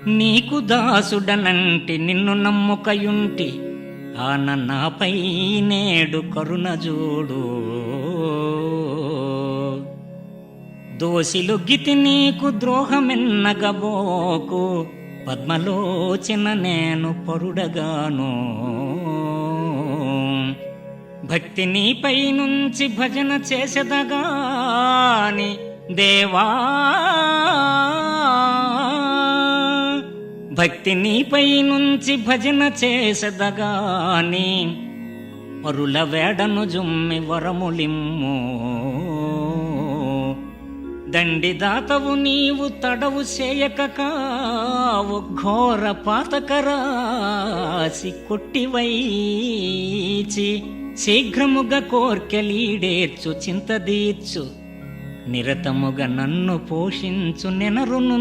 నీకు దాసుడనంటి నిన్ను నమ్ముకయుంటి నాపై నేడు కరుణ జోడు. దోసిలొగ్గితి నీకు ద్రోహమెన్నగబోకు, పద్మలోచన నేను పరుడగాను. భక్తి నీపై నుంచి భజన చేసెదగాని దేవా, భక్తి నీపై నుంచి భజన చేసెదగాని పరుల వేడను జుమ్మి వరములిమ్ము. దండిదాతవు నీవు తడవు చేయక కావు, ఘోర పాతకరాసి కొట్టివైచి శీఘ్రముగా కోర్కెలీడేర్చు చింతదీర్చు, నిరతముగా నన్ను పోషించు నెనరును.